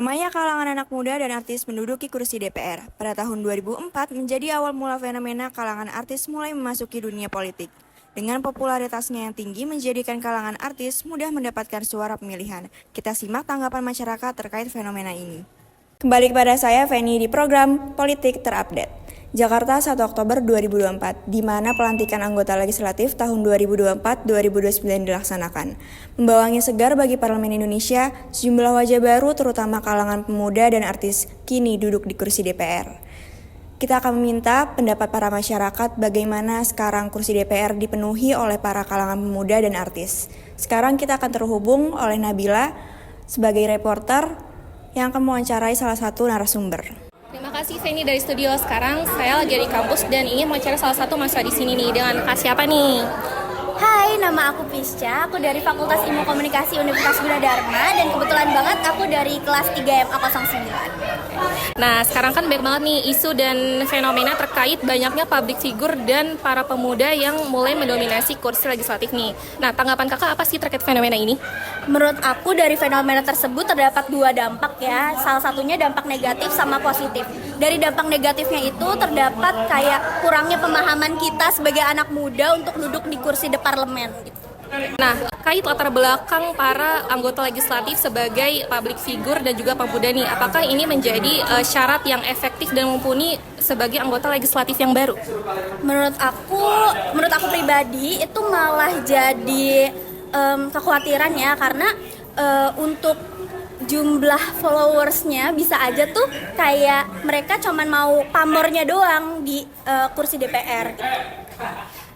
Ramainya kalangan anak muda dan artis menduduki kursi DPR pada tahun 2004 menjadi awal mula fenomena kalangan artis mulai memasuki dunia politik. Dengan popularitasnya yang tinggi menjadikan kalangan artis mudah mendapatkan suara pemilihan. Kita simak tanggapan masyarakat terkait fenomena ini. Kembali kepada saya, Feni, di program Politik Terupdate. Jakarta 1 Oktober 2024, di mana pelantikan anggota legislatif tahun 2024-2029 dilaksanakan. Membawa angin segar bagi Parlemen Indonesia, sejumlah wajah baru terutama kalangan pemuda dan artis kini duduk di kursi DPR. Kita akan meminta pendapat para masyarakat bagaimana sekarang kursi DPR dipenuhi oleh para kalangan pemuda dan artis. Sekarang kita akan terhubung oleh Nabila sebagai reporter yang akan mewawancarai salah satu narasumber. Terima kasih Feni dari studio. Sekarang saya lagi di kampus dan ingin mewawancara salah satu mahasiswa di sini nih. Dengan Kak siapa nih? Hai, nama aku Pisca, aku dari Fakultas Ilmu Komunikasi Universitas Gunadarma dan kebetulan banget aku dari kelas 3 MA 09. Nah, sekarang kan banyak banget nih isu dan fenomena terkait banyaknya public figure dan para pemuda yang mulai mendominasi kursi legislatif nih. Nah, tanggapan kakak apa sih terkait fenomena ini? Menurut aku dari fenomena tersebut terdapat dua dampak ya, salah satunya dampak negatif sama positif. Dari dampak negatifnya itu terdapat kayak kurangnya pemahaman kita sebagai anak muda untuk duduk di kursi parlemen gitu. Nah, kait latar belakang para anggota legislatif sebagai public figure dan juga pemuda nih, apakah ini menjadi syarat yang efektif dan mumpuni sebagai anggota legislatif yang baru? Menurut aku pribadi itu malah jadi kekhawatiran ya, karena untuk jumlah followersnya bisa aja tuh kayak mereka cuman mau pamornya doang di kursi DPR gitu.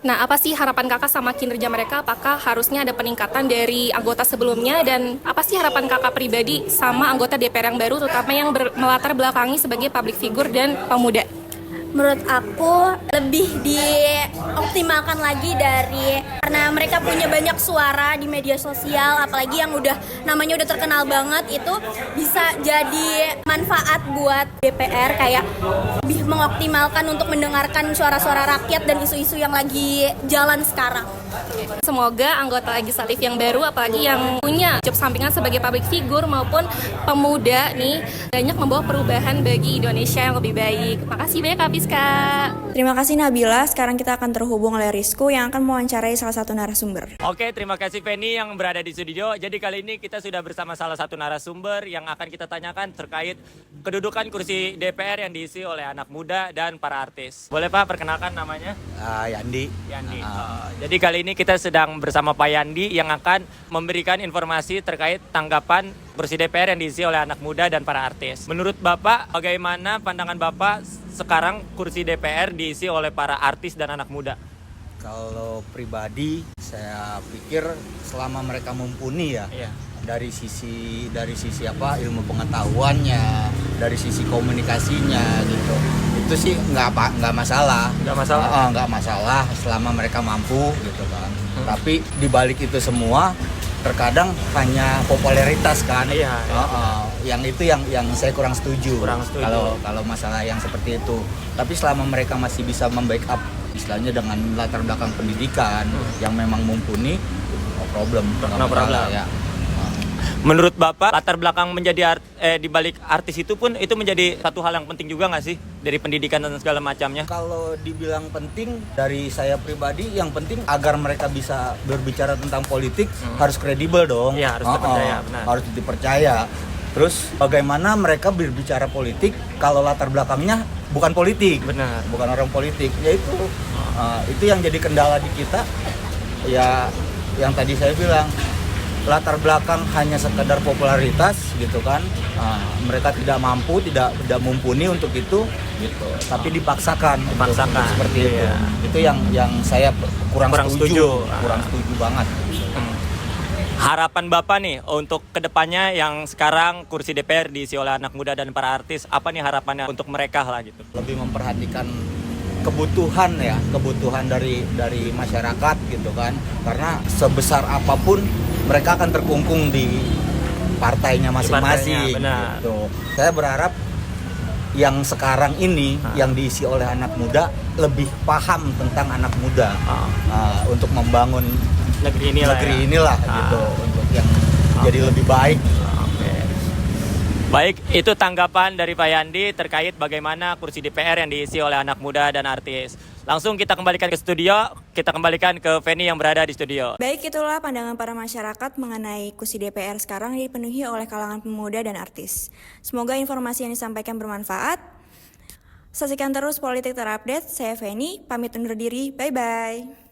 Nah, apa sih harapan kakak sama kinerja mereka? Apakah harusnya ada peningkatan dari anggota sebelumnya? Dan apa sih harapan kakak pribadi sama anggota DPR yang baru, terutama yang melatar belakangi sebagai public figure dan pemuda? Menurut aku lebih dioptimalkan lagi karena mereka punya banyak suara di media sosial, apalagi yang namanya udah terkenal banget, itu bisa jadi manfaat buat DPR, kayak lebih mengoptimalkan untuk mendengarkan suara-suara rakyat dan isu-isu yang lagi jalan sekarang. Semoga anggota legislatif yang baru, apalagi yang punya job sampingan sebagai public figure maupun pemuda nih, banyak membawa perubahan bagi Indonesia yang lebih baik. Makasih banyak Kak Piska. Terima kasih Nabila, sekarang kita akan terhubung oleh Rizko yang akan mewawancarai salah satu narasumber. Oke, terima kasih Feni yang berada di studio. Jadi kali ini kita sudah bersama salah satu narasumber yang akan kita tanyakan terkait kedudukan kursi DPR yang diisi oleh anak muda dan para artis. Boleh Pak perkenalkan namanya? Yandi. Yandi. Jadi kali ini kita sedang bersama Pak Yandi yang akan memberikan informasi terkait tanggapan kursi DPR yang diisi oleh anak muda dan para artis. Menurut Bapak, bagaimana pandangan Bapak sekarang kursi DPR diisi oleh para artis dan anak muda? Kalau pribadi saya pikir selama mereka mumpuni ya, Iya. dari sisi ilmu pengetahuannya, dari sisi komunikasinya gitu, itu sih nggak masalah. Nggak masalah selama mereka mampu gitu kan. Tapi dibalik itu semua terkadang hanya popularitas kan. Iya. Yang itu yang saya kurang setuju. Kalau masalah yang seperti itu. Tapi selama mereka masih bisa membackup istilahnya dengan latar belakang pendidikan yang memang mumpuni, no problem. Ya. Menurut Bapak, latar belakang menjadi di balik artis itu pun itu menjadi satu hal yang penting juga nggak sih dari pendidikan dan segala macamnya? Kalau dibilang penting, dari saya pribadi yang penting agar mereka bisa berbicara tentang politik harus kredibel dong. Iya, harus dipercaya, benar. Harus dipercaya. Terus bagaimana mereka berbicara politik kalau latar belakangnya bukan politik, Benar. bukan orang politik, yaitu itu yang jadi kendala di kita. Ya, yang tadi saya bilang, latar belakang hanya sekedar popularitas gitu kan. Mereka tidak mampu, tidak mumpuni untuk itu gitu. Tapi dipaksakan untuk seperti itu. Iya. Itu yang saya kurang setuju. setuju. Kurang setuju banget. Harapan Bapak nih untuk kedepannya yang sekarang kursi DPR diisi oleh anak muda dan para artis, apa nih harapannya untuk mereka lah gitu? Lebih memperhatikan kebutuhan dari masyarakat gitu kan. Karena sebesar apapun mereka akan terkungkung di partainya masing-masing gitu. Saya berharap yang sekarang ini yang diisi oleh anak muda lebih paham tentang anak muda untuk membangun negeri inilah gitu, untuk yang jadi lebih baik. Baik, itu tanggapan dari Pak Yandi terkait bagaimana kursi DPR yang diisi oleh anak muda dan artis. Langsung kita kembalikan ke studio, kita kembalikan ke Feni yang berada di studio. Baik, itulah pandangan para masyarakat mengenai kursi DPR sekarang dipenuhi oleh kalangan pemuda dan artis. Semoga informasi yang disampaikan bermanfaat. Saksikan terus Politik Terupdate. Saya Feni, pamit undur diri. Bye-bye.